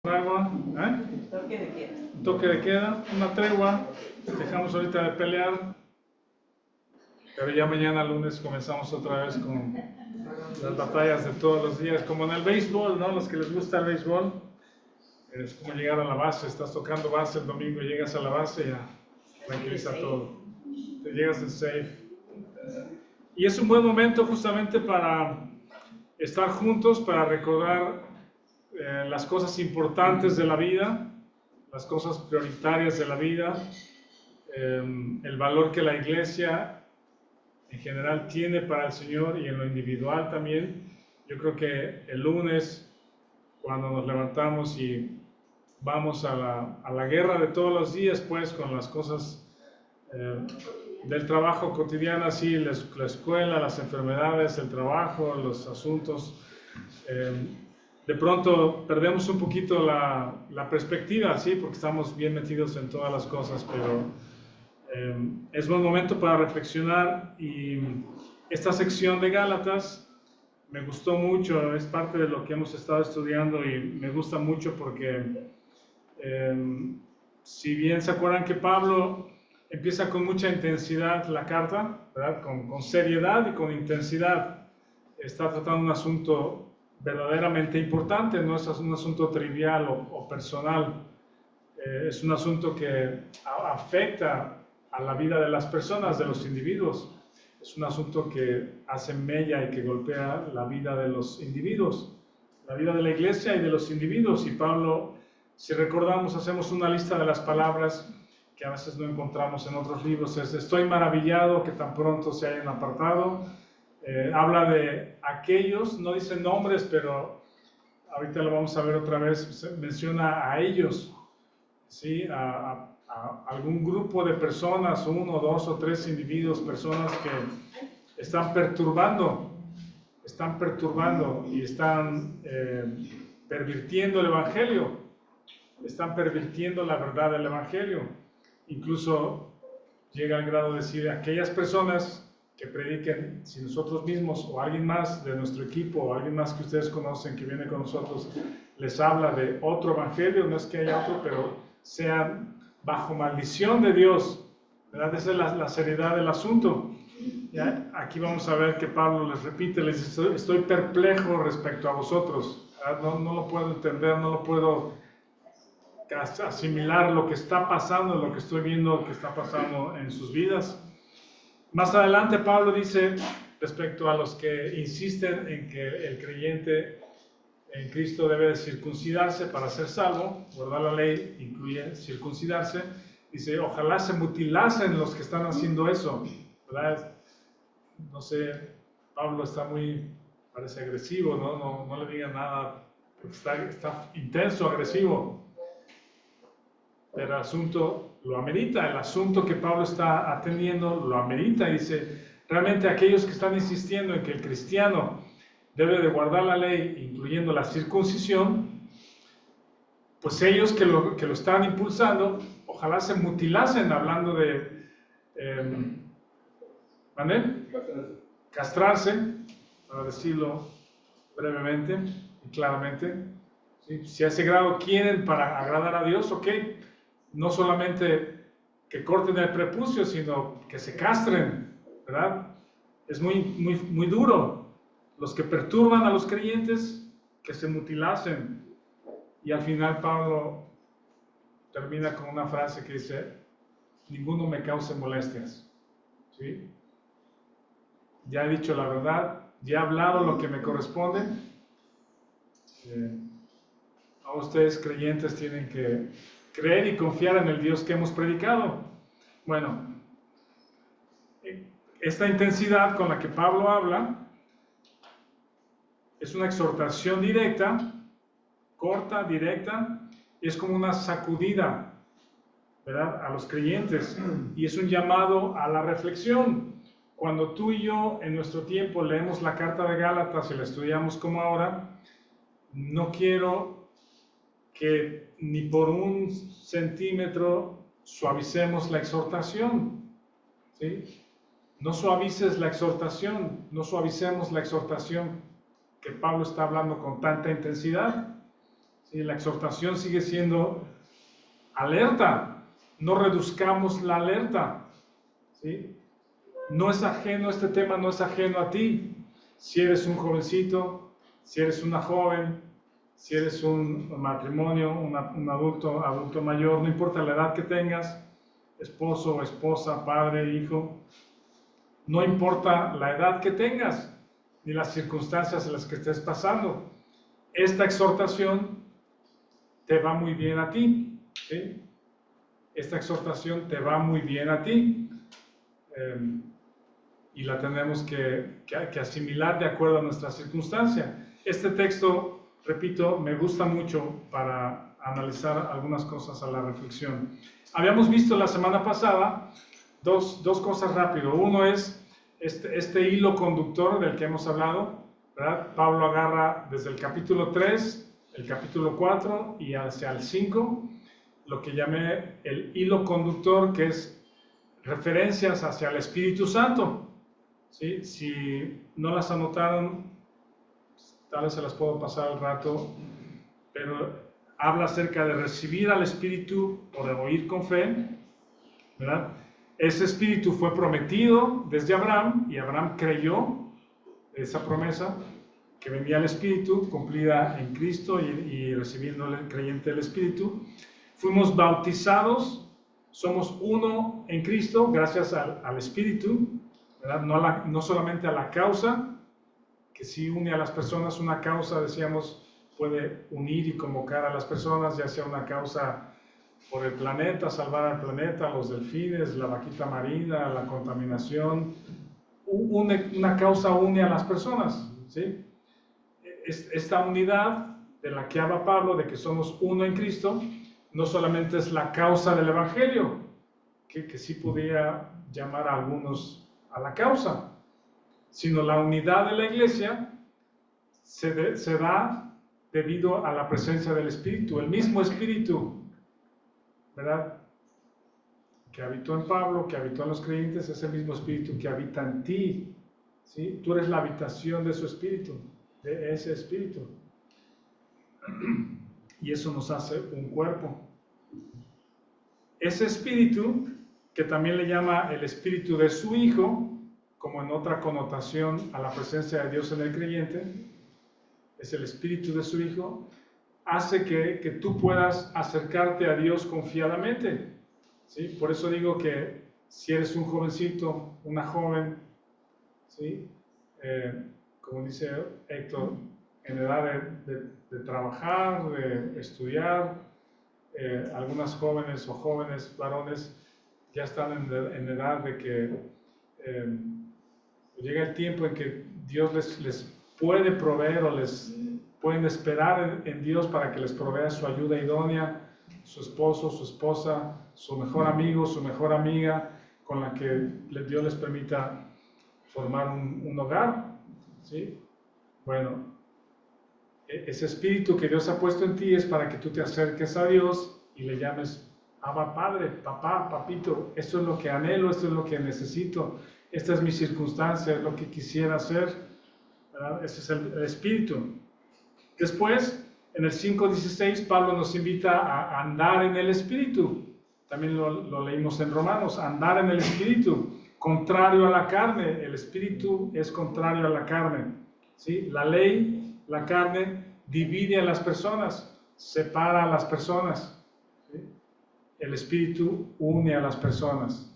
Tregua, Toque de queda. toque de queda, una tregua, dejamos ahorita de pelear, pero ya mañana lunes comenzamos otra vez con las batallas de todos los días, como en el béisbol, ¿no? Los que les gusta el béisbol, es como llegar a la base, estás tocando base el domingo, llegas a la base y ya tranquiliza todo, te llegas en safe. Y es un buen momento justamente para estar juntos, para recordar las cosas importantes de la vida, las cosas prioritarias de la vida, el valor que la iglesia en general tiene para el Señor y en lo individual también. Yo creo que el lunes, cuando nos levantamos y vamos a la guerra de todos los días, pues con las cosas del trabajo cotidiano, así la escuela, las enfermedades, el trabajo, los asuntos, de pronto perdemos un poquito la perspectiva, ¿sí? Porque estamos bien metidos en todas las cosas, pero es buen momento para reflexionar. Y esta sección de Gálatas me gustó mucho, es parte de lo que hemos estado estudiando y me gusta mucho porque si bien se acuerdan que Pablo empieza con mucha intensidad la carta, ¿verdad? Con seriedad y con intensidad, está tratando un asunto verdaderamente importante, no es un asunto trivial o personal, es un asunto que afecta a la vida de las personas, de los individuos, es un asunto que hace mella y que golpea la vida de los individuos, la vida de la iglesia y de los individuos. Y Pablo, si recordamos, hacemos una lista de las palabras que a veces no encontramos en otros libros, es: estoy maravillado que tan pronto se hayan apartado. Habla de aquellos, no dice nombres, pero ahorita lo vamos a ver otra vez, menciona a ellos, ¿sí? A algún grupo de personas, uno, dos o tres individuos, personas que están perturbando y están pervirtiendo el Evangelio, están pervirtiendo la verdad del Evangelio. Incluso llega al grado de decir: aquellas personas que prediquen, si nosotros mismos o alguien más de nuestro equipo o alguien más que ustedes conocen que viene con nosotros les habla de otro evangelio, no es que haya otro, pero sean bajo maldición de Dios, ¿verdad? Esa es la seriedad del asunto. ¿Ya? Aquí vamos a ver que Pablo les repite, les dice: estoy perplejo respecto a vosotros, no lo puedo entender, no lo puedo asimilar lo que está pasando, lo que estoy viendo que está pasando en sus vidas. Más adelante Pablo dice respecto a los que insisten en que el creyente en Cristo debe de circuncidarse para ser salvo, guardar la ley incluye circuncidarse, dice: ojalá se mutilasen los que están haciendo eso, ¿verdad? No sé, Pablo está muy, parece agresivo, no le diga nada, porque está intenso, agresivo. Pero el asunto lo amerita, el asunto que Pablo está atendiendo lo amerita. Dice: realmente aquellos que están insistiendo en que el cristiano debe de guardar la ley, incluyendo la circuncisión, pues ellos que lo están impulsando, ojalá se mutilasen, hablando de castrarse, para decirlo brevemente y claramente. ¿Sí? Si a ese grado quieren para agradar a Dios, ok, no solamente que corten el prepucio, sino que se castren, ¿verdad? Es muy duro. Los que perturban a los creyentes, que se mutilasen. Y al final Pablo termina con una frase que dice: ninguno me cause molestias. ¿Sí? Ya he dicho la verdad, ya he hablado lo que me corresponde. A ustedes creyentes tienen que creer y confiar en el Dios que hemos predicado. Bueno, esta intensidad con la que Pablo habla es una exhortación directa, corta, directa, es como una sacudida, ¿verdad?, a los creyentes, y es un llamado a la reflexión. Cuando tú y yo en nuestro tiempo leemos la carta de Gálatas y la estudiamos como ahora, no quiero que ni por un centímetro suavicemos la exhortación, ¿sí? No suavices la exhortación, no suavicemos la exhortación que Pablo está hablando con tanta intensidad, ¿sí? La exhortación sigue siendo alerta, no reduzcamos la alerta, ¿sí? No es ajeno, este tema no es ajeno a ti. Si eres un jovencito, si eres una joven, si eres un matrimonio, un adulto mayor, no importa la edad que tengas, esposo o esposa, padre, hijo, no importa la edad que tengas, ni las circunstancias en las que estés pasando. Esta exhortación te va muy bien a ti, ¿sí? Esta exhortación te va muy bien a ti. Y la tenemos que asimilar de acuerdo a nuestra circunstancia. Este texto, repito, me gusta mucho para analizar algunas cosas a la reflexión. Habíamos visto la semana pasada dos cosas rápido. Uno es este hilo conductor del que hemos hablado, ¿verdad? Pablo agarra desde el capítulo 3, el capítulo 4 y hacia el 5, lo que llamé el hilo conductor, que es referencias hacia el Espíritu Santo. ¿Sí? Si no las anotaron, tal vez se las puedo pasar al rato, pero habla acerca de recibir al Espíritu o de oír con fe, ¿verdad? Ese Espíritu fue prometido desde Abraham y Abraham creyó esa promesa que venía el Espíritu cumplida en Cristo y recibiendo el creyente el Espíritu. Fuimos bautizados, somos uno en Cristo gracias al Espíritu, ¿verdad? No solamente a la causa, que sí une a las personas. Una causa, decíamos, puede unir y convocar a las personas, ya sea una causa por el planeta, salvar al planeta, los delfines, la vaquita marina, la contaminación. Una causa une a las personas, ¿sí? Esta unidad de la que habla Pablo, de que somos uno en Cristo, no solamente es la causa del Evangelio, que sí podría llamar a algunos a la causa, sino la unidad de la iglesia se da debido a la presencia del Espíritu, el mismo Espíritu, ¿verdad? Que habitó en Pablo, que habitó en los creyentes, es el mismo Espíritu que habita en ti, ¿sí? Tú eres la habitación de su Espíritu, de ese Espíritu, y eso nos hace un cuerpo. Ese Espíritu, que también le llama el Espíritu de su Hijo, como en otra connotación a la presencia de Dios en el creyente, es el Espíritu de su Hijo, hace que tú puedas acercarte a Dios confiadamente, ¿sí? Por eso digo que si eres un jovencito, una joven, ¿sí? Como dice Héctor, en edad de trabajar, de estudiar, algunas jóvenes o jóvenes varones ya están en edad de que llega el tiempo en que Dios les puede proveer o les pueden esperar en Dios para que les provea su ayuda idónea, su esposo, su esposa, su mejor amigo, su mejor amiga, con la que Dios les permita formar un hogar, ¿sí? Bueno, ese espíritu que Dios ha puesto en ti es para que tú te acerques a Dios y le llames Abba Padre, papá, papito. Esto es lo que anhelo, esto es lo que necesito, esta es mi circunstancia, es lo que quisiera hacer, ¿verdad? Ese es el espíritu. Después, en el 5:16, Pablo nos invita a andar en el espíritu. También lo leímos en Romanos, andar en el espíritu, contrario a la carne. El espíritu es contrario a la carne, ¿sí? La ley, la carne, divide a las personas, separa a las personas, ¿sí? El espíritu une a las personas,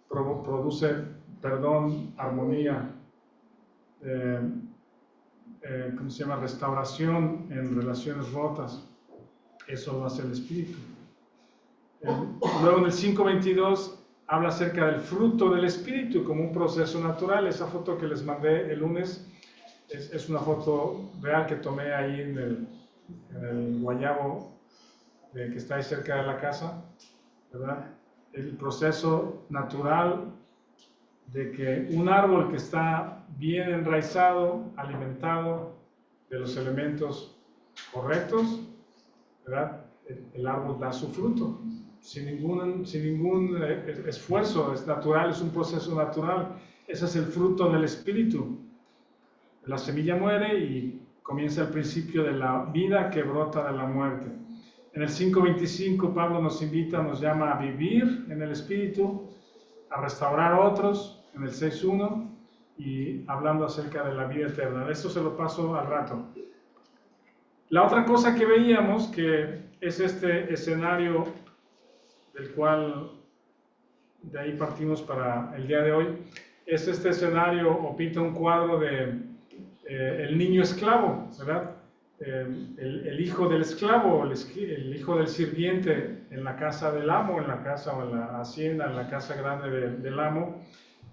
produce perdón, armonía, ¿cómo se llama? Restauración en relaciones rotas. Eso lo hace el espíritu. Luego en el 5:22 habla acerca del fruto del espíritu como un proceso natural. Esa foto que les mandé el lunes es una foto real que tomé ahí en el guayabo que está ahí cerca de la casa, ¿verdad? El proceso natural de que un árbol que está bien enraizado, alimentado de los elementos correctos, ¿verdad? El árbol da su fruto, sin ningún esfuerzo, es natural, es un proceso natural. Ese es el fruto del espíritu. La semilla muere y comienza el principio de la vida que brota de la muerte. En el 5:25 Pablo nos invita, nos llama a vivir en el Espíritu, a restaurar a otros, en el 6:1, y hablando acerca de la vida eterna. Esto se lo paso al rato. La otra cosa que veíamos, que es este escenario del cual de ahí partimos para el día de hoy, es este escenario o pinta un cuadro de el niño esclavo, ¿verdad? El hijo del esclavo, el hijo del sirviente en la casa del amo, en la casa o en la hacienda, en la casa grande del amo.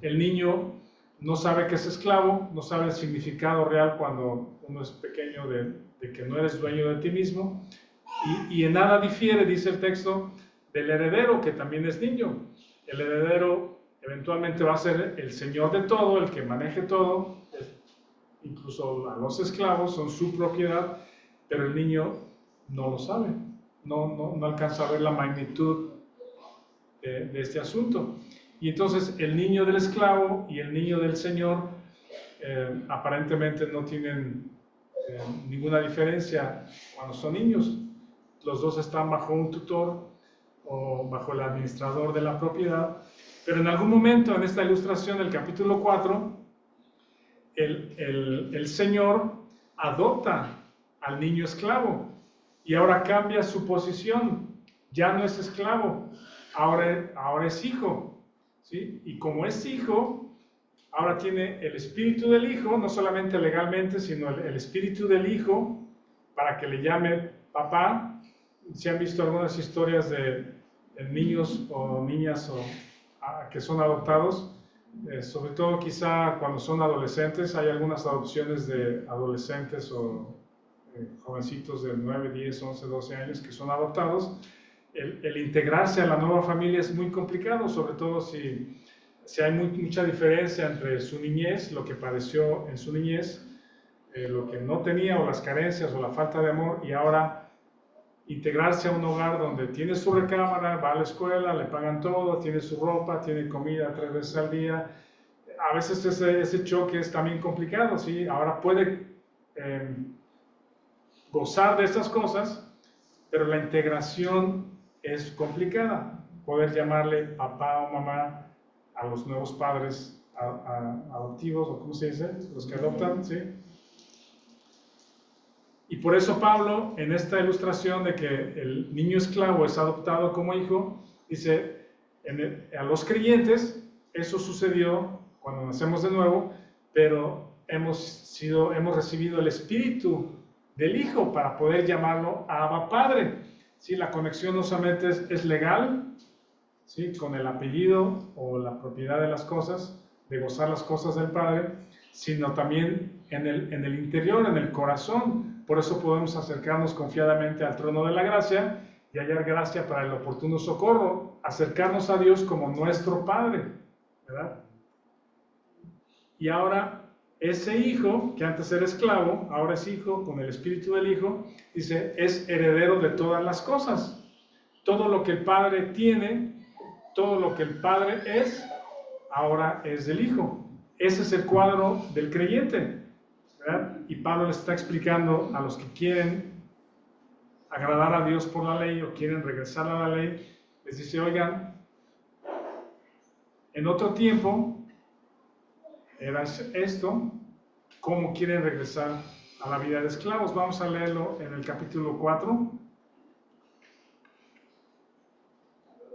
El niño no sabe que es esclavo, no sabe el significado real cuando uno es pequeño de que no eres dueño de ti mismo, y en nada difiere, dice el texto, del heredero, que también es niño. El heredero eventualmente va a ser el señor de todo, el que maneje todo, incluso a los esclavos son su propiedad, pero el niño no lo sabe, no alcanza a ver la magnitud de este asunto. Y entonces el niño del esclavo y el niño del señor aparentemente no tienen ninguna diferencia cuando son niños. Los dos están bajo un tutor o bajo el administrador de la propiedad, pero en algún momento en esta ilustración del capítulo 4, el Señor adopta al niño esclavo y ahora cambia su posición, ya no es esclavo, ahora es hijo, ¿sí? Y como es hijo, ahora tiene el espíritu del hijo, no solamente legalmente, sino el espíritu del hijo, para que le llame papá. Si han visto algunas historias de niños o niñas que son adoptados, sobre todo quizá cuando son adolescentes, hay algunas adopciones de adolescentes o jovencitos de 9, 10, 11, 12 años que son adoptados. El integrarse a la nueva familia es muy complicado, sobre todo si hay mucha diferencia entre su niñez, lo que padeció en su niñez, lo que no tenía, o las carencias o la falta de amor, y ahora integrarse a un hogar donde tiene su recámara, va a la escuela, le pagan todo, tiene su ropa, tiene comida 3 veces al día. A veces ese choque es también complicado, ¿sí? Ahora puede gozar de estas cosas, pero la integración es complicada. Poder llamarle papá o mamá a los nuevos padres adoptivos, o ¿cómo se dice? Los que adoptan, ¿sí? Y por eso Pablo, en esta ilustración de que el niño esclavo es adoptado como hijo, dice, a los creyentes, eso sucedió cuando nacemos de nuevo, pero hemos recibido el espíritu del hijo para poder llamarlo Abba Padre. ¿Sí? La conexión no solamente es legal, ¿sí? Con el apellido o la propiedad de las cosas, de gozar las cosas del Padre, sino también en el interior, en el corazón. Por eso podemos acercarnos confiadamente al trono de la gracia y hallar gracia para el oportuno socorro, acercarnos a Dios como nuestro Padre, ¿verdad? Y ahora ese hijo, que antes era esclavo, ahora es hijo con el espíritu del hijo, dice, es heredero de todas las cosas. Todo lo que el Padre tiene, todo lo que el Padre es, ahora es del Hijo. Ese es el cuadro del creyente, ¿verdad? Y Pablo le está explicando a los que quieren agradar a Dios por la ley o quieren regresar a la ley, les dice, oigan, en otro tiempo era esto, ¿cómo quieren regresar a la vida de esclavos? Vamos a leerlo en el capítulo 4.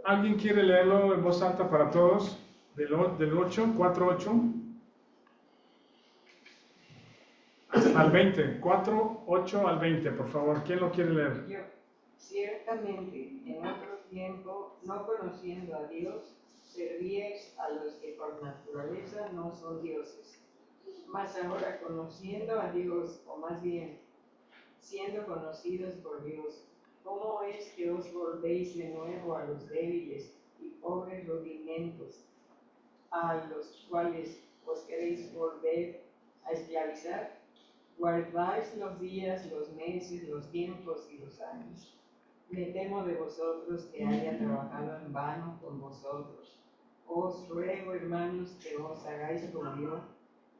¿Alguien quiere leerlo en voz alta para todos? Del 8, 4, 8. Hasta el 20, 4, 8 al 20, por favor. ¿Quién lo quiere leer? Yo, ciertamente, en otro tiempo, no conociendo a Dios, servíais a los que por naturaleza no son dioses. Mas ahora, conociendo a Dios, o más bien, siendo conocidos por Dios, ¿cómo es que os volvéis de nuevo a los débiles y pobres rudimentos, a los cuales os queréis volver a esclavizar? Guardáis los días, los meses, los tiempos y los años. Me temo de vosotros que haya trabajado en vano con vosotros. Os ruego, hermanos, que os hagáis como yo,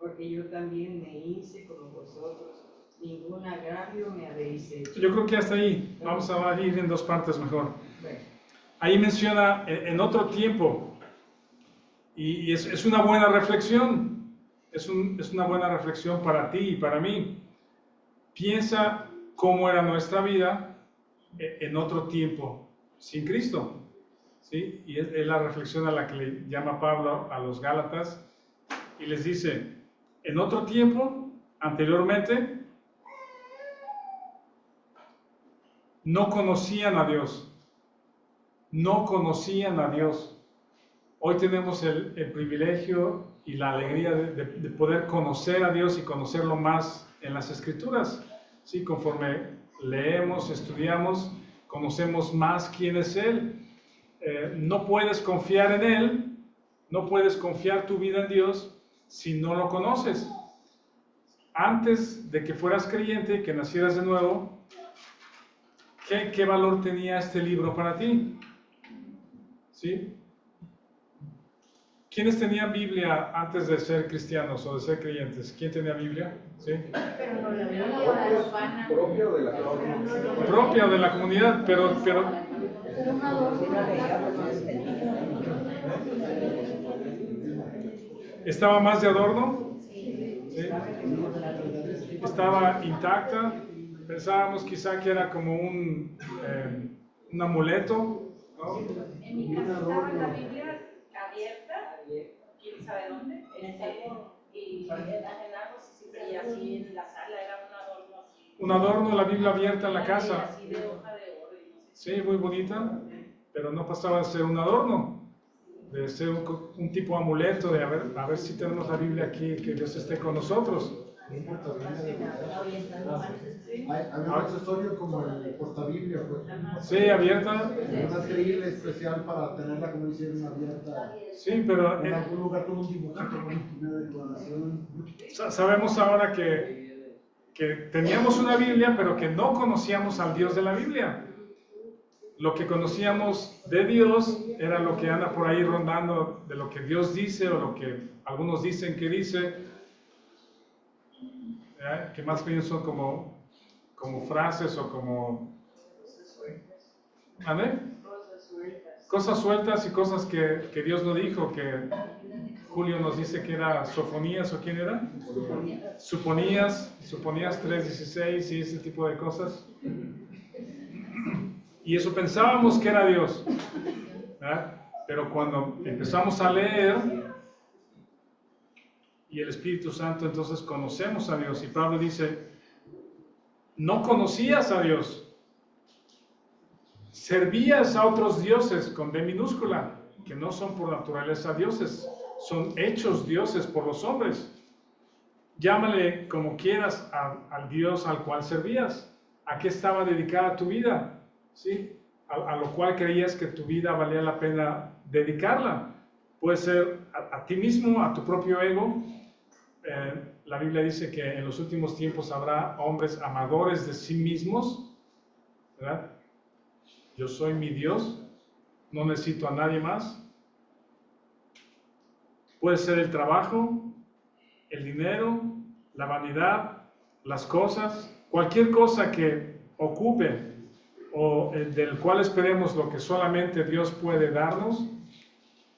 porque yo también me hice como vosotros, ningún agravio me habéis hecho. Yo creo que hasta ahí. Vamos a ir en dos partes mejor. Bueno, Ahí menciona en otro tiempo, y es una buena reflexión, es una buena reflexión para ti y para mí. Piensa cómo era nuestra vida en otro tiempo sin Cristo, ¿sí? Y es la reflexión a la que le llama Pablo a los Gálatas y les dice, en otro tiempo, anteriormente, no conocían a Dios, no conocían a Dios. Hoy tenemos el privilegio y la alegría de poder conocer a Dios y conocerlo más en las Escrituras. ¿Sí? Conforme leemos, estudiamos, conocemos más quién es Él. No puedes confiar en Él, no puedes confiar tu vida en Dios si no lo conoces. Antes de que fueras creyente, que nacieras de nuevo, ¿qué valor tenía este libro para ti? ¿Sí? ¿Quiénes tenían Biblia antes de ser cristianos o de ser creyentes? ¿Quién tenía Biblia? ¿Sí? Pero no la Biblia urbana. Propio de la comunidad. Propia de la comunidad, pero Un adorno. ¿estaba más de adorno? Sí. ¿Sí? ¿Estaba intacta? Pensábamos quizá que era como un amuleto, ¿no? En mi casa estaba la Biblia abierta, quién sabe dónde, y en Ajenagos, y así en la sala era un adorno así. Un adorno, la Biblia abierta en la casa. Así de hoja de oro y no sé. Sí, muy bonita, pero no pasaba de ser un adorno, de ser un tipo de amuleto, de a ver si tenemos la Biblia aquí, que Dios esté con nosotros. Hay un accesorio como el portabiblia, pues. Sí, abierta. Una trilla especial para tenerla, como hicieron, abierta. Sí, pero En algún lugar con un dibujito, con una decoración. sabemos ahora que teníamos una Biblia, pero que no conocíamos al Dios de la Biblia. Lo que conocíamos de Dios era lo que anda por ahí rondando, de lo que Dios dice o lo que algunos dicen que dice, que más bien son como frases o como... ¿Amé? Cosas sueltas y cosas que Dios no dijo, que Julio nos dice que era Sofonías, ¿o quién era? Suponías 3:16 y ese tipo de cosas. Y eso pensábamos que era Dios, ¿verdad? Pero cuando empezamos a leer y el Espíritu Santo, entonces conocemos a Dios. Y Pablo dice, no conocías a Dios, servías a otros dioses con D minúscula, que no son por naturaleza dioses, son hechos dioses por los hombres. Llámale como quieras al Dios al cual servías. ¿A qué estaba dedicada tu vida? ¿Sí? A lo cual creías que tu vida valía la pena dedicarla. Puede ser a ti mismo, a tu propio ego. La Biblia dice que en los últimos tiempos habrá hombres amadores de sí mismos, ¿verdad? Yo soy mi Dios, no necesito a nadie más. Puede ser el trabajo, el dinero, la vanidad, las cosas, cualquier cosa que ocupe o del cual esperemos lo que solamente Dios puede darnos,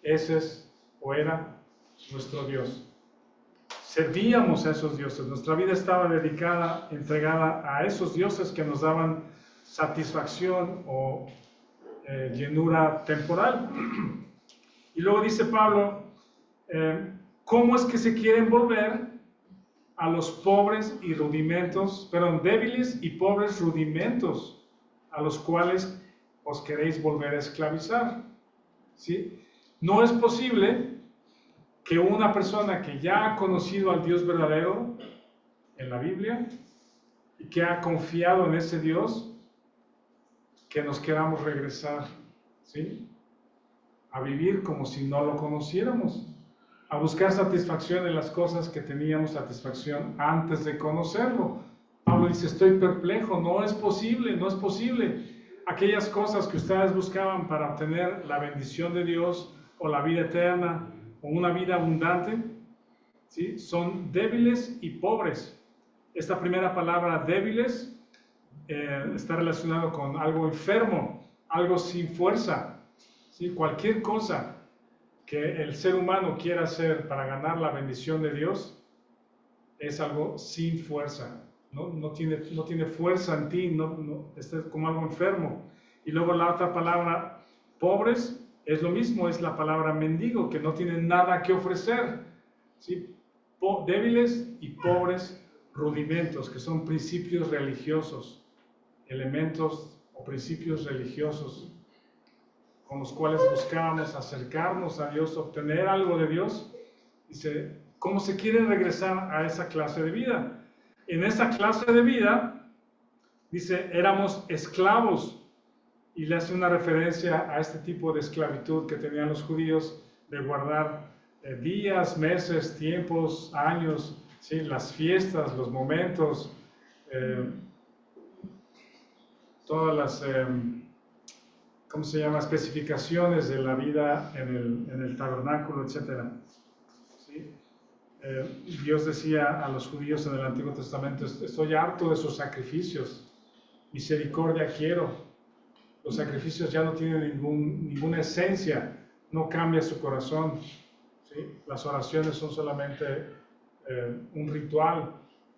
ese es o era nuestro Dios. Servíamos a esos dioses, nuestra vida estaba dedicada, entregada a esos dioses que nos daban satisfacción o llenura temporal. Y luego dice Pablo, ¿cómo es que se quieren volver a los pobres y débiles y pobres rudimentos a los cuales os queréis volver a esclavizar? ¿Sí? No es posible que una persona que ya ha conocido al Dios verdadero en la Biblia y que ha confiado en ese Dios, que nos queramos regresar, ¿sí? A vivir como si no lo conociéramos, a buscar satisfacción en las cosas que teníamos satisfacción antes de conocerlo. Pablo dice, estoy perplejo, no es posible, no es posible. Aquellas cosas que ustedes buscaban para obtener la bendición de Dios o la vida eterna o una vida abundante, ¿sí? Son débiles y pobres. Esta primera palabra, débiles, está relacionado con algo enfermo, algo sin fuerza. ¿Sí? Cualquier cosa que el ser humano quiera hacer para ganar la bendición de Dios es algo sin fuerza. No tiene fuerza en ti, está como algo enfermo. Y luego la otra palabra, pobres, es lo mismo, es la palabra mendigo, que no tienen nada que ofrecer. ¿Sí? Débiles y pobres, rudimentos, que son principios religiosos, elementos o principios religiosos con los cuales buscábamos acercarnos a Dios, obtener algo de Dios. Dice, ¿cómo se quiere regresar a esa clase de vida? En esa clase de vida, dice, éramos esclavos, y le hace una referencia a este tipo de esclavitud que tenían los judíos, de guardar días, meses, tiempos, años, ¿sí? Las fiestas, los momentos, todas las, ¿cómo se llama?, especificaciones de la vida en el tabernáculo, etc. ¿Sí? Dios decía a los judíos en el Antiguo Testamento, estoy harto de sus sacrificios, misericordia quiero. Los sacrificios ya no tienen ninguna esencia, no cambia su corazón. ¿Sí? Las oraciones son solamente un ritual.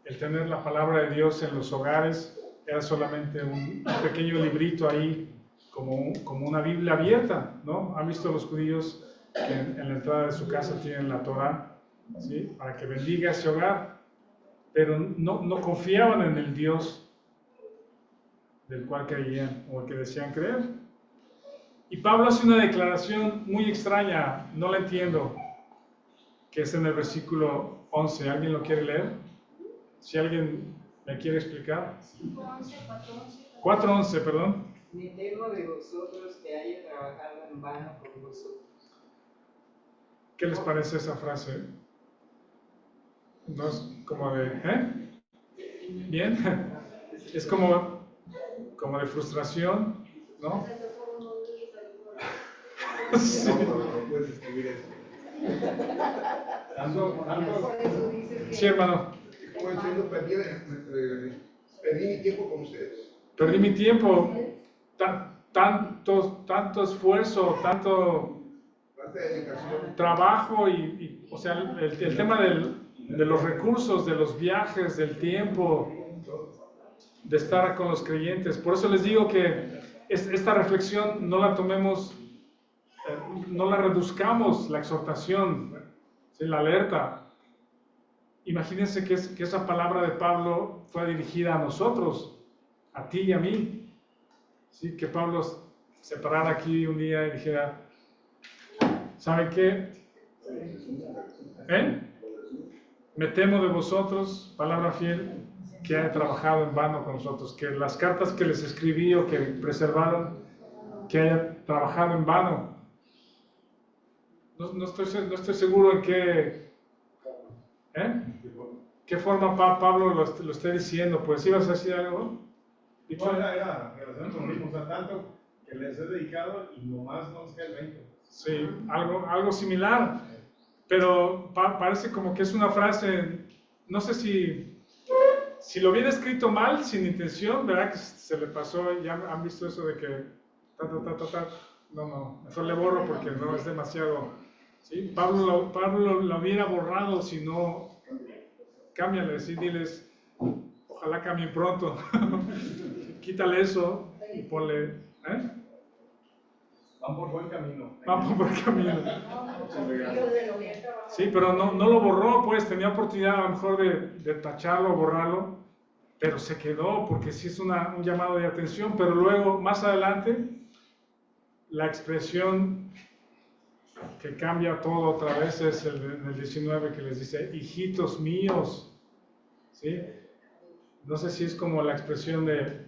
El tener la palabra de Dios en los hogares era solamente un pequeño librito ahí, como una Biblia abierta, ¿no? ¿Han visto los judíos que en la entrada de su casa tienen la Torá? ¿Sí? Para que bendiga ese hogar, pero no confiaban en el Dios del cual creían o el que decían creer. Y Pablo hace una declaración muy extraña, no la entiendo, que es en el versículo 11. ¿Alguien lo quiere leer? Si alguien me quiere explicar. 4:11, perdón. Me temo de vosotros que haya trabajado en vano con vosotros. ¿Qué les parece esa frase? ¿No es como de, ¿Bien? Es como de frustración, ¿no? Sí. No puedes escribir eso. Sí, hermano. Como diciendo, perdí mi tiempo con ustedes. Perdí mi tiempo, tanto esfuerzo, tanto trabajo o sea, el tema de los recursos, de los viajes, del tiempo, de estar con los creyentes. Por eso les digo que esta reflexión no la tomemos, no la reduzcamos, la exhortación, ¿sí? La alerta. Imagínense que esa palabra de Pablo fue dirigida a nosotros, a ti y a mí. ¿Sí? Que Pablo se parara aquí un día y dijera, ¿saben qué? Me temo de vosotros, palabra fiel, que haya trabajado en vano con nosotros, que las cartas que les escribí o que preservaron, que haya trabajado en vano. No estoy seguro en qué forma Pablo lo esté diciendo. Pues, ¿ibas a decir algo? No, era relación con lo mismo, o sea, tanto que les he dedicado y nomás no nos queda el 20. Sí, algo similar, pero parece como que es una frase, no sé si lo hubiera escrito mal, sin intención, ¿verdad? Que se le pasó, ya han visto eso de que no, mejor le borro porque no es demasiado, ¿sí? Pablo lo hubiera borrado, si no, cámbiale, ¿sí? Diles, ojalá cambien pronto, quítale eso y ponle, Van por buen camino. Van por buen camino. Sí, pero no lo borró, pues tenía oportunidad a lo mejor de tacharlo o borrarlo, pero se quedó porque sí es un llamado de atención. Pero luego, más adelante, la expresión que cambia todo otra vez es en el 19, que les dice, hijitos míos, ¿sí? No sé si es como la expresión de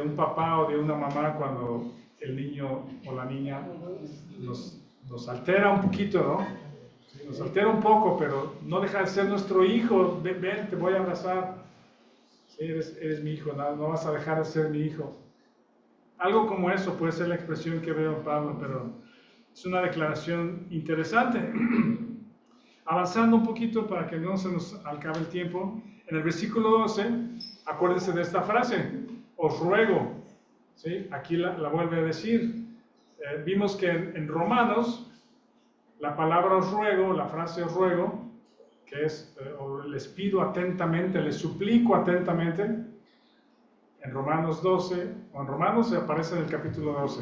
un papá o de una mamá cuando el niño o la niña nos altera un poquito, ¿no? Nos altera un poco, pero no deja de ser nuestro hijo. Ven, te voy a abrazar. Sí, eres mi hijo, no vas a dejar de ser mi hijo. Algo como eso puede ser la expresión que veo en Pablo, pero es una declaración interesante. Avanzando un poquito para que no se nos acabe el tiempo, en el versículo 12, acuérdense de esta frase, os ruego, ¿sí? Aquí la vuelve a decir. Vimos que en Romanos, la palabra os ruego, la frase os ruego, que es, les pido atentamente, les suplico atentamente, en Romanos 12, o en Romanos aparece en el capítulo 12,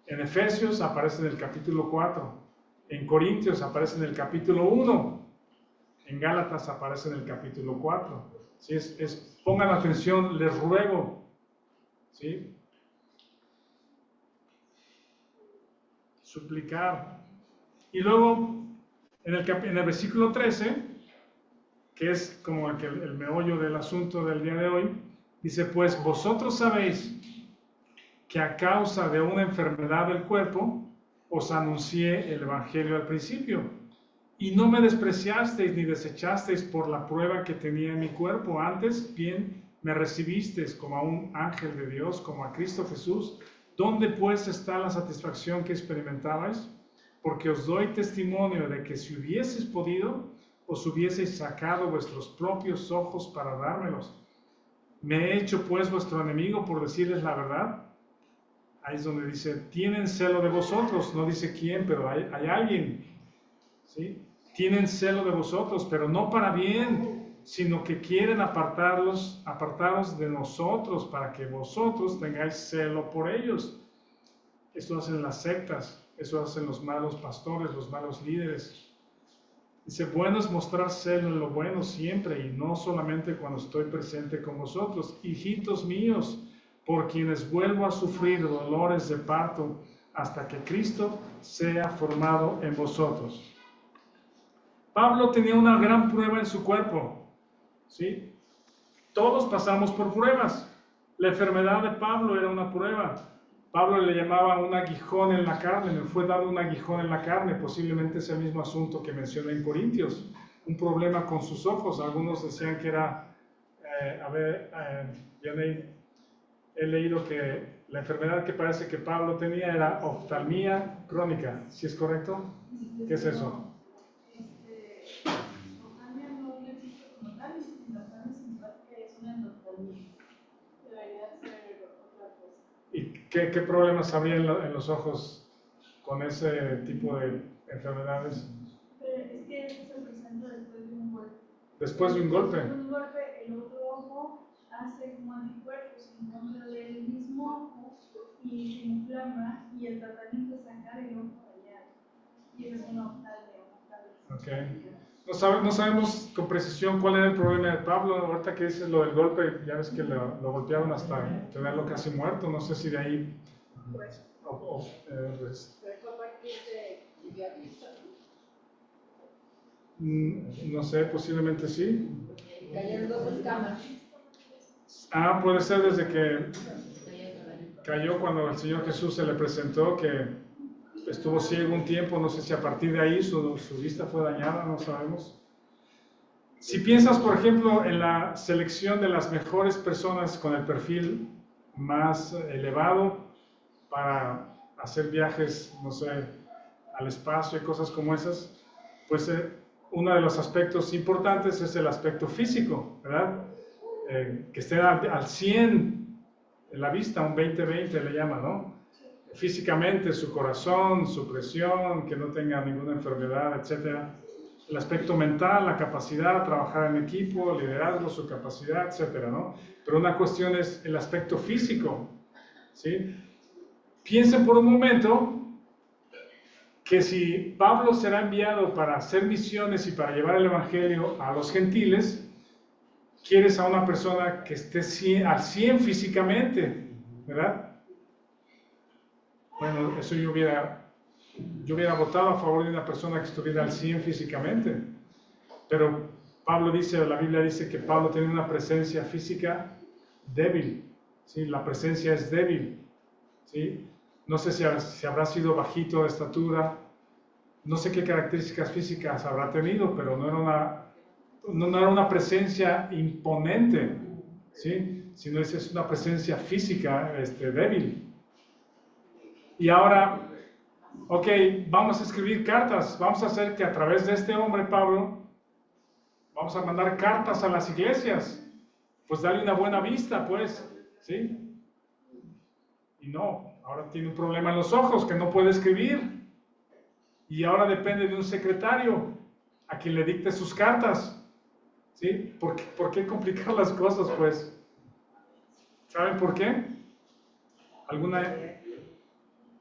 en Efesios aparece en el capítulo 4, en Corintios aparece en el capítulo 1, en Gálatas aparece en el capítulo 4. ¿Sí? Pongan atención, les ruego. ¿Sí? Suplicar. Y luego, en el versículo 13, que es como el meollo del asunto del día de hoy, dice, pues vosotros sabéis que a causa de una enfermedad del cuerpo, os anuncié el Evangelio al principio, y no me despreciasteis ni desechasteis por la prueba que tenía en mi cuerpo. Antes bien me recibisteis como a un ángel de Dios, como a Cristo Jesús. ¿Dónde pues está la satisfacción que experimentabais? Porque os doy testimonio de que si hubieseis podido, os hubieseis sacado vuestros propios ojos para dármelos. ¿Me he hecho pues vuestro enemigo por decirles la verdad? Ahí es donde dice, tienen celo de vosotros, no dice quién, pero hay alguien, ¿sí? Tienen celo de vosotros, pero no para bien, sino que quieren apartaros de nosotros, para que vosotros tengáis celo por ellos. Eso hacen las sectas, eso hacen los malos pastores, los malos líderes. Dice, bueno es mostrar celo en lo bueno siempre, y no solamente cuando estoy presente con vosotros. Hijitos míos, por quienes vuelvo a sufrir dolores de parto hasta que Cristo sea formado en vosotros. Pablo tenía una gran prueba en su cuerpo, ¿sí? Todos pasamos por pruebas. La enfermedad de Pablo era una prueba. Pablo le llamaba un aguijón en la carne, me fue dado un aguijón en la carne, posiblemente ese mismo asunto que menciona en Corintios, un problema con sus ojos. Algunos decían que era, he leído que la enfermedad que parece que Pablo tenía era oftalmía crónica. ¿Sí es correcto? ¿Qué es eso? Oftalmia no existe como tal, sino que es una endoftalmia. Debería ser otra cosa. ¿Y qué problemas habría en los ojos con ese tipo de enfermedades? Pero es que eso se presenta después de un golpe. Después de un golpe. Después de un golpe, el otro ojo hace como anticuerpos en contra del mismo ojo y se inflama, y el tratamiento es sacar el ojo dañado. Y eso es una oftalmia. Okay. No sabemos con precisión cuál era el problema de Pablo. Ahorita que dices lo del golpe, ya ves que lo golpearon hasta tenerlo casi muerto. No sé si de ahí... no sé, posiblemente sí. Cayendo dos camas. Puede ser desde que cayó cuando el Señor Jesús se le presentó, que estuvo ciego un tiempo. No sé si a partir de ahí su vista fue dañada, no sabemos. Si piensas, por ejemplo, en la selección de las mejores personas con el perfil más elevado para hacer viajes, no sé, al espacio y cosas como esas, pues uno de los aspectos importantes es el aspecto físico, ¿verdad? Que esté al 100 en la vista, un 20-20 le llama, ¿no? Físicamente, su corazón, su presión, que no tenga ninguna enfermedad, etc. El aspecto mental, la capacidad de trabajar en equipo, liderazgo, su capacidad, etc., ¿no? Pero una cuestión es el aspecto físico, ¿sí? Piensen por un momento que si Pablo será enviado para hacer misiones y para llevar el evangelio a los gentiles, quieres a una persona que esté al 100 físicamente, ¿verdad? Bueno, eso yo hubiera votado a favor de una persona que estuviera al 100 físicamente. Pero Pablo dice, la Biblia dice que Pablo tiene una presencia física débil, ¿sí? La presencia es débil, ¿sí? No sé si habrá sido bajito de estatura, no sé qué características físicas habrá tenido, pero no era una presencia imponente, ¿sí? Sino es una presencia física débil. Y ahora, ok, vamos a escribir cartas, vamos a hacer que a través de este hombre, Pablo, vamos a mandar cartas a las iglesias, pues dale una buena vista, pues, ¿sí? Y no, ahora tiene un problema en los ojos que no puede escribir, y ahora depende de un secretario a quien le dicte sus cartas, ¿sí? ¿Por qué complicar las cosas, pues? ¿Saben por qué?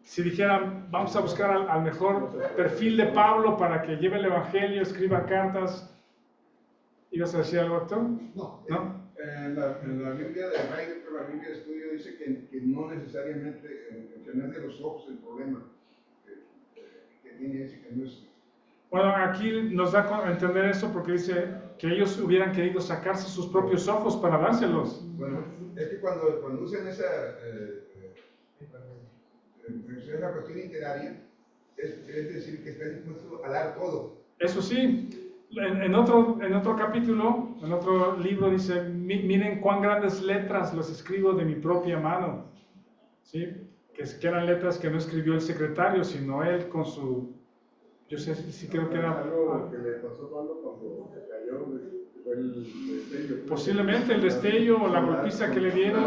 Si dijeran, vamos a buscar al mejor perfil de Pablo para que lleve el evangelio, escriba cartas, ¿ibas a decir algo, Héctor? No. ¿No? En la Biblia de Heidegger, la Biblia de estudio, dice que no necesariamente tener de los ojos el problema que tiene ese, que no es. Bueno, aquí nos da a entender eso porque dice que ellos hubieran querido sacarse sus propios ojos para dárselos. Bueno, es que cuando usan esa cuestión literaria, es decir, que está dispuesto a dar todo. Eso sí, en otro capítulo, en otro libro dice, miren cuán grandes letras las escribo de mi propia mano, ¿sí? Que eran letras que no escribió el secretario, sino él con su, yo sé si creo que era algo que le pasó a Pablo cuando se cayó, fue el destello. Posiblemente el destello o la golpiza que le dieron.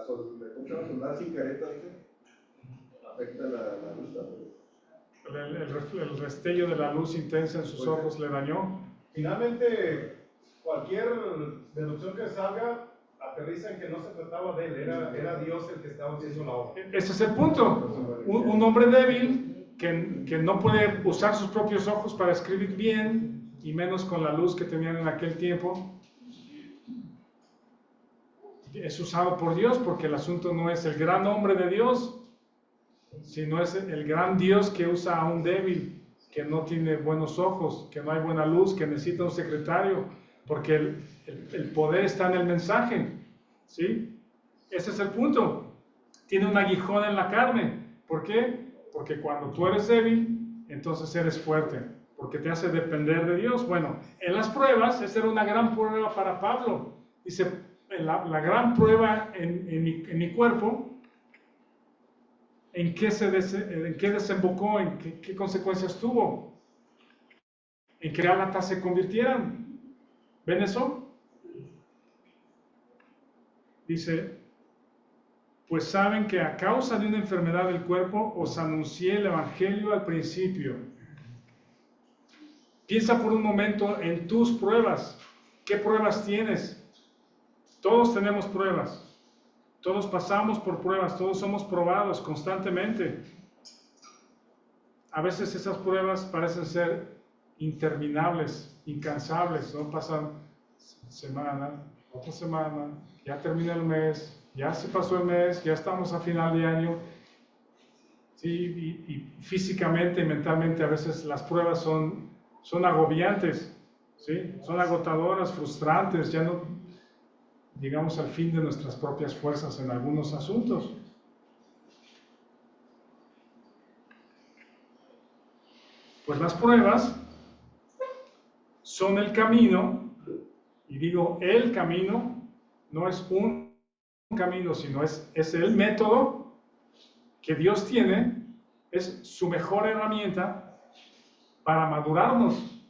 ¿Cómo soldar sin careta, dice? Afecta la vista. El destello de la luz intensa en sus ojos le dañó. Finalmente, cualquier deducción que salga aterriza en que no se trataba de él, era Dios el que estaba haciendo la obra. Ese es el punto. Un hombre débil que no puede usar sus propios ojos para escribir bien, y menos con la luz que tenían en aquel tiempo, es usado por Dios, porque el asunto no es el gran hombre de Dios, sino es el gran Dios que usa a un débil, que no tiene buenos ojos, que no hay buena luz, que necesita un secretario, porque el poder está en el mensaje, ¿sí? Ese es el punto. Tiene un aguijón en la carne. ¿Por qué? Porque cuando tú eres débil, entonces eres fuerte, porque te hace depender de Dios. Bueno, en las pruebas, esa era una gran prueba para Pablo. Dice, la gran prueba en mi cuerpo, ¿en qué desembocó? ¿En qué consecuencias tuvo? En que Gálatas se convirtieran. ¿Ven eso? Dice, pues saben que a causa de una enfermedad del cuerpo os anuncié el evangelio al principio. Piensa por un momento en tus pruebas. ¿Qué pruebas tienes? Todos tenemos pruebas. Todos pasamos por pruebas, todos somos probados constantemente. A veces esas pruebas parecen ser interminables, incansables, ¿no? Pasan semana, otra semana, ya termina el mes, ya se pasó el mes, ya estamos a final de año. Sí, y físicamente y mentalmente a veces las pruebas son agobiantes, ¿sí? Son agotadoras, frustrantes, ya no llegamos al fin de nuestras propias fuerzas en algunos asuntos. Pues las pruebas son el camino, y digo el camino, no es un camino, sino es el método que Dios tiene, es su mejor herramienta para madurarnos,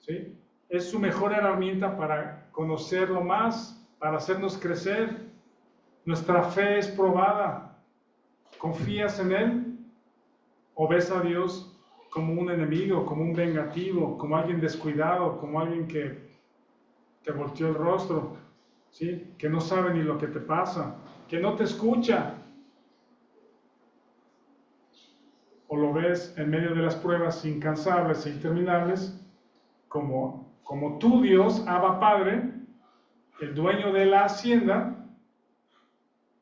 ¿sí? Es su mejor herramienta para conocerlo más, para hacernos crecer. Nuestra fe es probada. ¿Confías en Él? ¿O ves a Dios como un enemigo, como un vengativo, como alguien descuidado, como alguien que te volteó el rostro, ¿sí? Que no sabe ni lo que te pasa, que no te escucha? ¿O lo ves en medio de las pruebas incansables e interminables como tu Dios, Abba Padre, el dueño de la hacienda,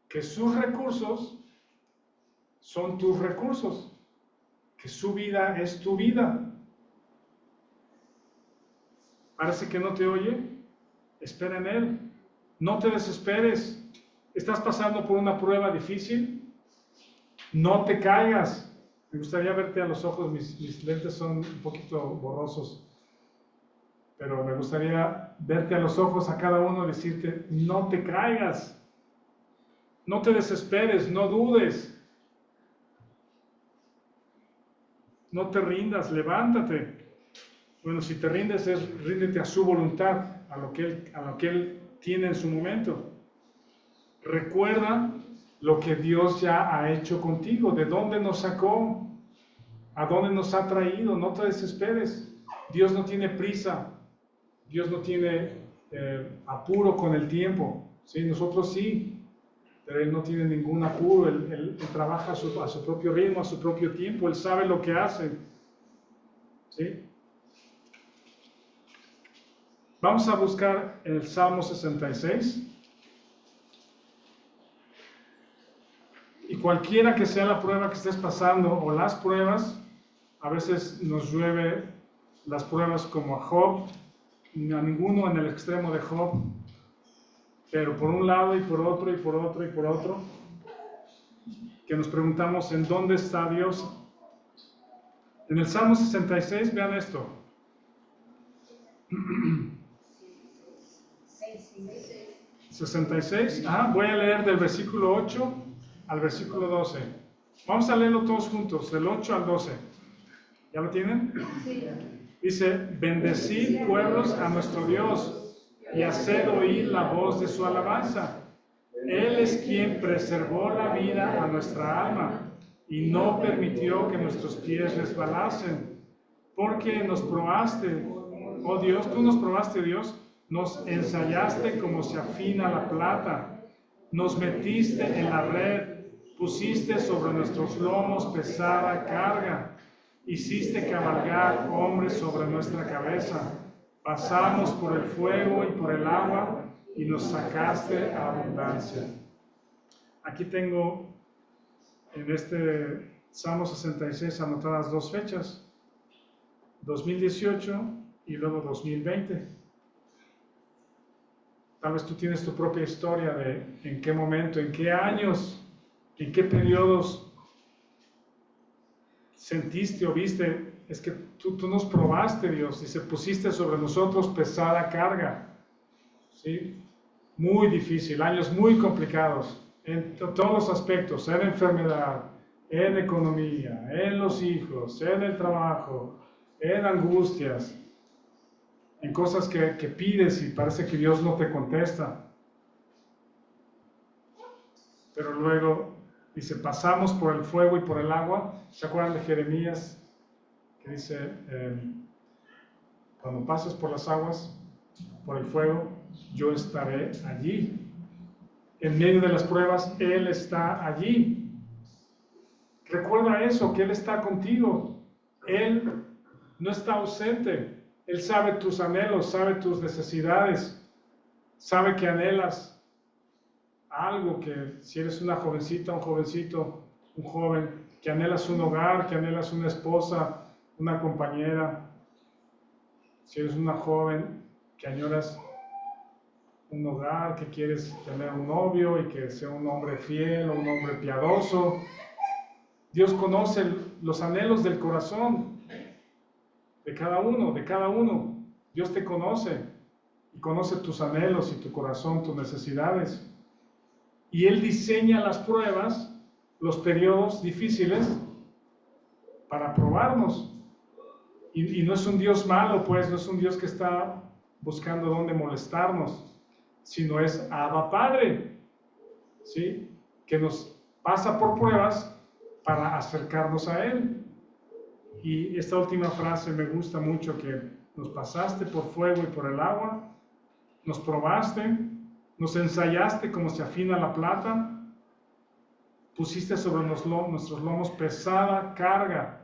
que sus recursos son tus recursos, que su vida es tu vida? Parece que no te oye. Espera en Él. No te desesperes. ¿Estás pasando por una prueba difícil? No te caigas. Me gustaría verte a los ojos. Mis lentes son un poquito borrosos, pero me gustaría verte a los ojos a cada uno y decirte, no te caigas, no te desesperes, no dudes. No te rindas, levántate. Bueno, si te rindes, ríndete a su voluntad, a lo que Él tiene en su momento. Recuerda lo que Dios ya ha hecho contigo, de dónde nos sacó, a dónde nos ha traído. No te desesperes. Dios no tiene prisa, Dios no tiene apuro con el tiempo. ¿Sí? Nosotros sí, pero Él no tiene ningún apuro. Él trabaja a su propio ritmo, a su propio tiempo. Él sabe lo que hace. ¿Sí? Vamos a buscar el Salmo 66. Y cualquiera que sea la prueba que estés pasando o las pruebas, a veces nos llueve las pruebas como a Job, a ninguno en el extremo de Job, pero por un lado y por otro y por otro y por otro, que nos preguntamos en dónde está Dios. En el Salmo 66, vean esto. 66, voy a leer del versículo 8 al versículo 12. Vamos a leerlo todos juntos, del 8 al 12. ¿Ya lo tienen? Sí. Dice, bendecid pueblos a nuestro Dios y haced oír la voz de su alabanza. Él es quien preservó la vida a nuestra alma y no permitió que nuestros pies resbalasen. Porque nos probaste, oh Dios, tú nos probaste, Dios, nos ensayaste como se afina la plata, nos metiste en la red, pusiste sobre nuestros lomos pesada carga, hiciste cabalgar hombres sobre nuestra cabeza, pasamos por el fuego y por el agua y nos sacaste a abundancia. Aquí tengo en este Salmo 66 anotadas dos fechas, 2018 y luego 2020. Tal vez tú tienes tu propia historia de en qué momento, en qué años, en qué periodos sentiste o viste, es que tú nos probaste, Dios, y se pusiste sobre nosotros pesada carga. ¿Sí? Muy difícil, años muy complicados, en todos los aspectos, en enfermedad, en economía, en los hijos, en el trabajo, en angustias, en cosas que pides y parece que Dios no te contesta. Pero luego dice, pasamos por el fuego y por el agua. ¿Se acuerdan de Jeremías? Que dice, cuando pases por las aguas, por el fuego, yo estaré allí. En medio de las pruebas, Él está allí. Recuerda eso, que Él está contigo. Él no está ausente. Él sabe tus anhelos, sabe tus necesidades, sabe que anhelas algo, que si eres una jovencita, un jovencito, un joven, que anhelas un hogar, que anhelas una esposa, una compañera. Si eres una joven que añoras un hogar, que quieres tener un novio y que sea un hombre fiel o un hombre piadoso. Dios conoce los anhelos del corazón de cada uno. Dios te conoce y conoce tus anhelos y tu corazón, tus necesidades. Y Él diseña las pruebas, los periodos difíciles para probarnos. Y no es un Dios malo, pues, no es un Dios que está buscando dónde molestarnos, sino es Abba Padre, ¿sí? Que nos pasa por pruebas para acercarnos a Él. Y esta última frase me gusta mucho, que nos pasaste por fuego y por el agua, nos probaste, nos ensayaste como se afina la plata, pusiste sobre nuestros lomos pesada carga.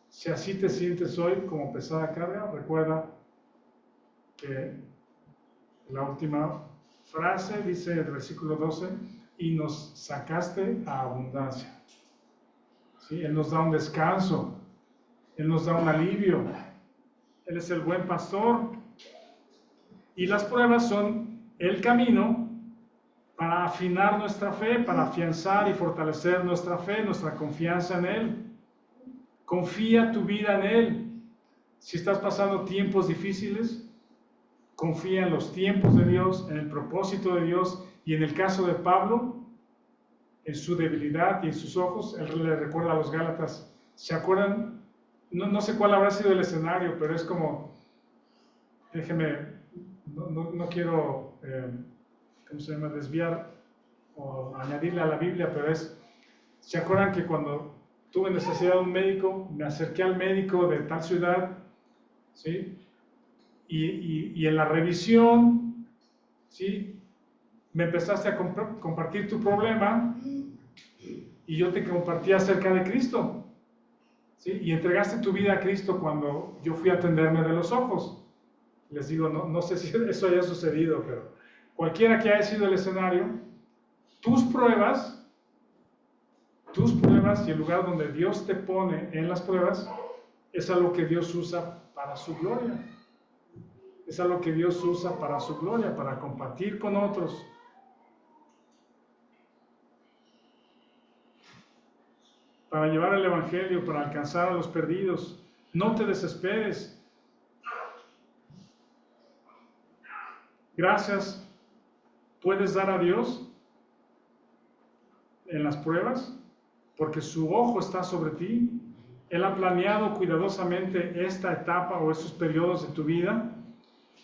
Si así te sientes hoy como pesada carga, recuerda que la última frase dice el versículo 12, y nos sacaste a abundancia. ¿Sí? Él nos da un descanso, Él nos da un alivio, Él es el buen pastor. Y las pruebas son el camino para afinar nuestra fe, para afianzar y fortalecer nuestra fe, nuestra confianza en Él. Confía tu vida en Él. Si estás pasando tiempos difíciles, confía en los tiempos de Dios, en el propósito de Dios, y en el caso de Pablo, en su debilidad y en sus ojos, él le recuerda a los Gálatas, ¿se acuerdan no sé cuál habrá sido el escenario, pero es como, déjeme, no quiero, ¿cómo se llama?, desviar o añadirle a la Biblia, pero ¿se acuerdan que cuando tuve necesidad de un médico, me acerqué al médico de tal ciudad, ¿sí? Y en la revisión, ¿sí?, me empezaste a compartir tu problema y yo te compartí acerca de Cristo, ¿sí? Y entregaste tu vida a Cristo cuando yo fui a atenderme de los ojos. Les digo, no sé si eso haya sucedido, pero cualquiera que haya sido el escenario, tus pruebas y el lugar donde Dios te pone en las pruebas es algo que Dios usa para su gloria. Es algo que Dios usa para su gloria, para compartir con otros. Para llevar el Evangelio, para alcanzar a los perdidos. No te desesperes. Gracias puedes dar a Dios en las pruebas, porque su ojo está sobre ti. Él ha planeado cuidadosamente esta etapa o estos periodos de tu vida.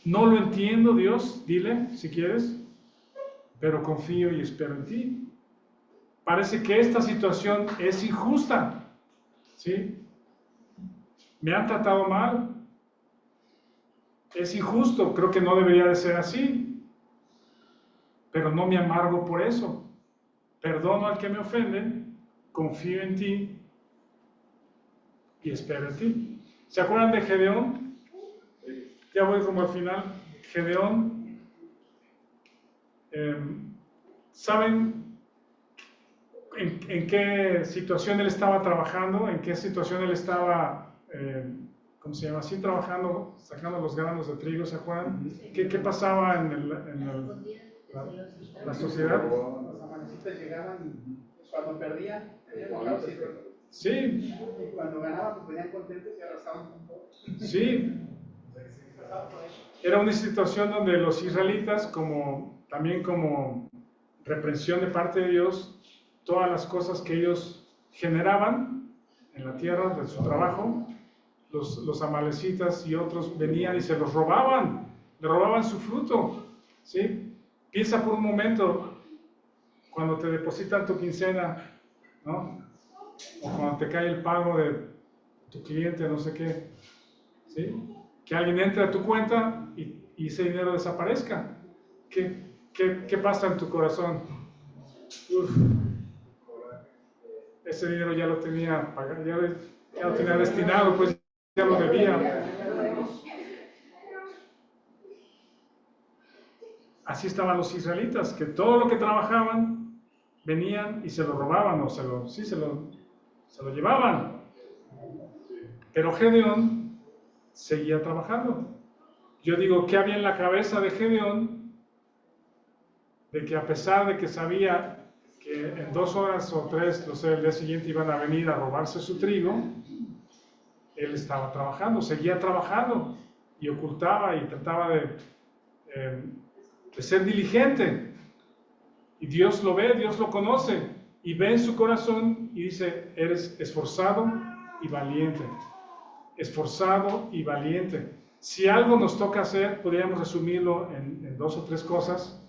No lo entiendo, Dios, dile si quieres, pero confío y espero en ti. Parece que esta situación es injusta, ¿sí? Me han tratado mal. Es injusto, creo que no debería de ser así, pero no me amargo por eso. Perdono al que me ofende, confío en ti y espero en ti. ¿Se acuerdan de Gedeón? Ya voy como al final. Gedeón, ¿saben en qué situación él estaba trabajando? ¿En qué situación él estaba, ¿cómo se llama? Así trabajando, sacando los granos de trigo, ¿se acuerdan? ¿Qué pasaba en la sociedad? Los amanecitas llegaban y cuando perdían, Sí. Y cuando ganaban, pues venían contentos y arrasaban con todo. Sí. Era una situación donde los israelitas, también como reprensión de parte de Dios, todas las cosas que ellos generaban en la tierra de su trabajo, los amalecitas y otros venían y se los robaban, le robaban su fruto, ¿sí? Piensa por un momento, cuando te depositan tu quincena, ¿no? O cuando te cae el pago de tu cliente, no sé qué, ¿sí? Que alguien entre a tu cuenta y ese dinero desaparezca. ¿Qué pasa en tu corazón? Uf, ese dinero ya lo tenía pagado, ya lo tenía destinado, pues ya lo debía. Así estaban los israelitas, que todo lo que trabajaban venían y se lo robaban, o se lo llevaban. Pero Gedeón seguía trabajando. Yo digo, ¿qué había en la cabeza de Gedeón? De que a pesar de que sabía que en 2 horas o 3, no sé, el día siguiente iban a venir a robarse su trigo, él estaba trabajando, seguía trabajando y ocultaba y trataba de ser diligente. Y Dios lo ve, Dios lo conoce y ve en su corazón y dice, eres esforzado y valiente. Esforzado y valiente. Si algo nos toca hacer, podríamos resumirlo en 2 o 3 cosas.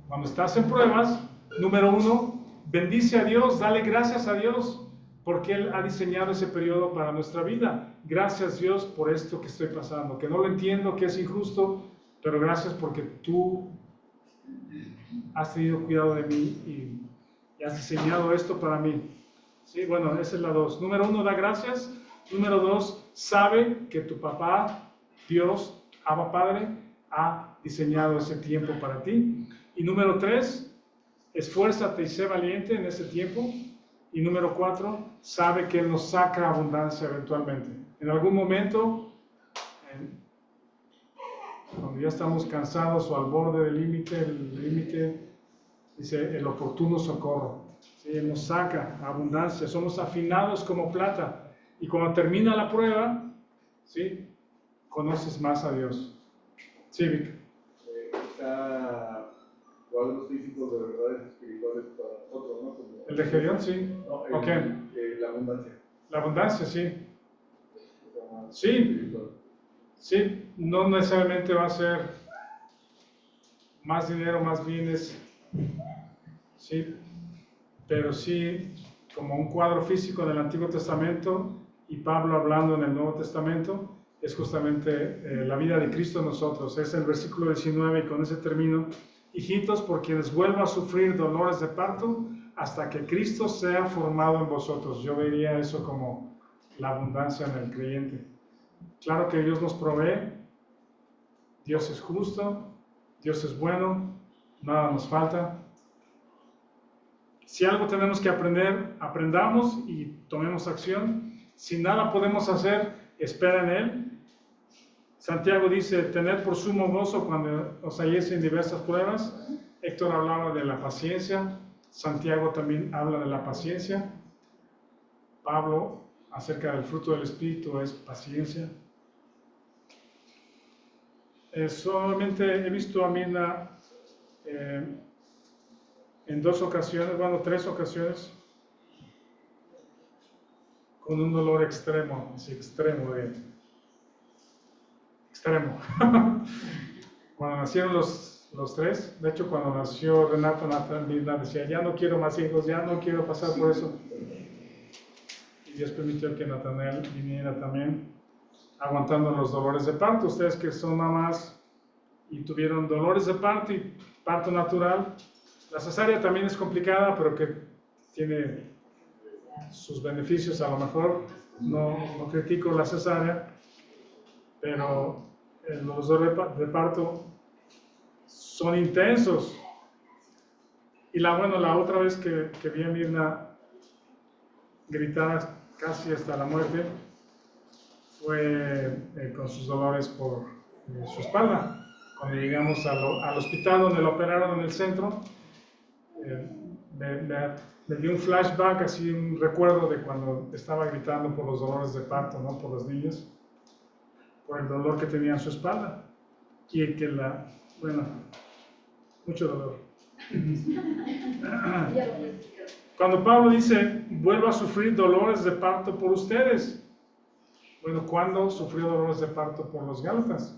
Cuando estás en pruebas, número 1, bendice a Dios, dale gracias a Dios, porque Él ha diseñado ese periodo para nuestra vida. Gracias Dios por esto que estoy pasando, que no lo entiendo, que es injusto, pero gracias porque tú has tenido cuidado de mí y has diseñado esto para mí. Sí, bueno, esa es la 2. Número 1, da gracias. Número 2, sabe que tu papá, Dios, Abba Padre, ha diseñado ese tiempo para ti. Y número 3, esfuérzate y sé valiente en ese tiempo. Y número 4, sabe que Él nos saca abundancia eventualmente. En algún momento, cuando ya estamos cansados o al borde del límite, el límite dice el oportuno socorro. ¿Sí? Él nos saca abundancia, somos afinados como plata. Y cuando termina la prueba, ¿sí?, conoces más a Dios. Sí, Vic. Está los principios de verdades espirituales para nosotros, ¿no? Como ¿El de Gedeón? Sí. no, Okay. La abundancia. La abundancia, sí. Sí, sí, no necesariamente va a ser más dinero, más bienes, sí, pero sí como un cuadro físico del Antiguo Testamento y Pablo hablando en el Nuevo Testamento, es justamente la vida de Cristo en nosotros. Es el versículo 19 y con ese termino: hijitos, por quienes vuelva a sufrir dolores de parto hasta que Cristo sea formado en vosotros. Yo vería eso como la abundancia en el creyente. Claro que Dios nos provee, Dios es justo, Dios es bueno, nada nos falta. Si algo tenemos que aprender, aprendamos y tomemos acción. Si nada podemos hacer, espera en Él. Santiago dice: tened por sumo gozo cuando os halléis en diversas pruebas. Héctor hablaba de la paciencia, Santiago también habla de la paciencia. Pablo, acerca del fruto del Espíritu, es paciencia. Solamente he visto a Mirna en 2 ocasiones, bueno, 3 ocasiones, con un dolor extremo, así extremo. Cuando nacieron los 3, de hecho cuando nació Renato, Mirna decía: ya no quiero más hijos, ya no quiero pasar por eso. Y Dios permitió que Natanael viniera también, aguantando los dolores de parto. Ustedes que son mamás y tuvieron dolores de parto y parto natural, la cesárea también es complicada, pero que tiene sus beneficios. A lo mejor no critico la cesárea, pero los dolores de parto son intensos. Y la otra vez que vi a Mirna gritar casi hasta la muerte fue con sus dolores por su espalda. Cuando llegamos al hospital donde la operaron en el centro, me dio un flashback, así un recuerdo de cuando estaba gritando por los dolores de parto, ¿no? Por los niños, por el dolor que tenía en su espalda. Y que mucho dolor. Cuando Pablo dice: vuelvo a sufrir dolores de parto por ustedes. Bueno, ¿cuándo sufrió dolores de parto por los Gálatas?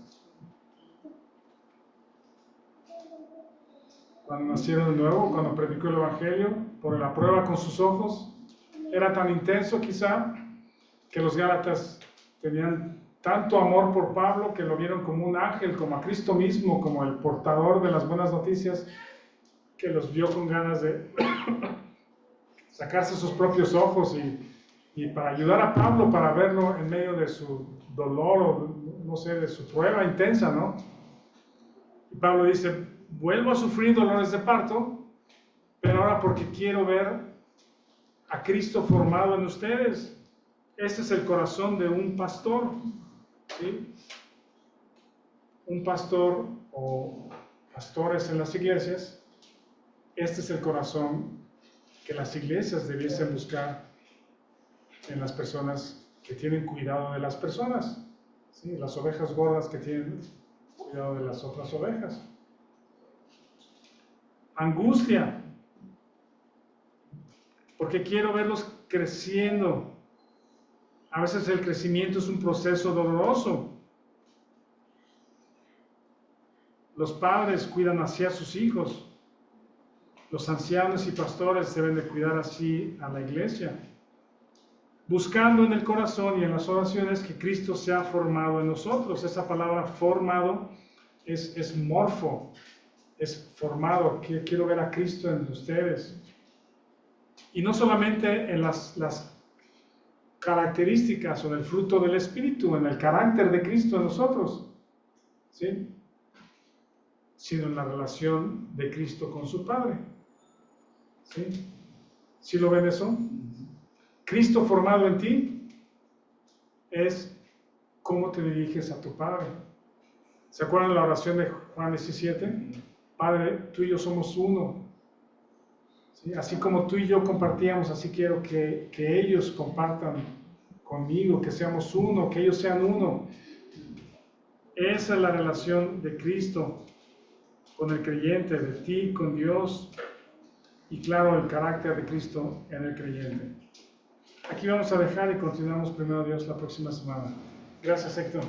Cuando nacieron de nuevo, cuando predicó el Evangelio, por la prueba con sus ojos. Era tan intenso quizá que los Gálatas tenían tanto amor por Pablo que lo vieron como un ángel, como a Cristo mismo, como el portador de las buenas noticias, que los vio con ganas de sacarse sus propios ojos y para ayudar a Pablo, para verlo en medio de su dolor o no sé, de su prueba intensa, ¿no? Y Pablo dice: vuelvo a sufrir dolores de parto, pero ahora porque quiero ver a Cristo formado en ustedes. Este es el corazón de un pastor, ¿sí? Un pastor o pastores en las iglesias. Este es el corazón que las iglesias debiesen buscar en las personas que tienen cuidado de las personas, ¿sí? Las ovejas gordas que tienen cuidado de las otras ovejas. Angustia, porque quiero verlos creciendo. A veces el crecimiento es un proceso doloroso. Los padres cuidan así a sus hijos. Los ancianos y pastores deben de cuidar así a la iglesia, buscando en el corazón y en las oraciones que Cristo sea formado en nosotros. Esa palabra formado es morfo, es formado. Quiero ver a Cristo en ustedes. Y no solamente en las características o en el fruto del Espíritu, en el carácter de Cristo en nosotros, ¿sí? Sino en la relación de Cristo con su Padre. ¿Sí? ¿Sí lo ven eso? Cristo formado en ti es cómo te diriges a tu Padre. ¿Se acuerdan de la oración de Juan 17? Padre, tú y yo somos uno. ¿Sí? Así como tú y yo compartíamos, así quiero que ellos compartan conmigo, que seamos uno, que ellos sean uno. Esa es la relación de Cristo con el creyente, de ti con Dios, y claro, el carácter de Cristo en el creyente. Aquí vamos a dejar y continuamos primero Dios la próxima semana. Gracias, Héctor.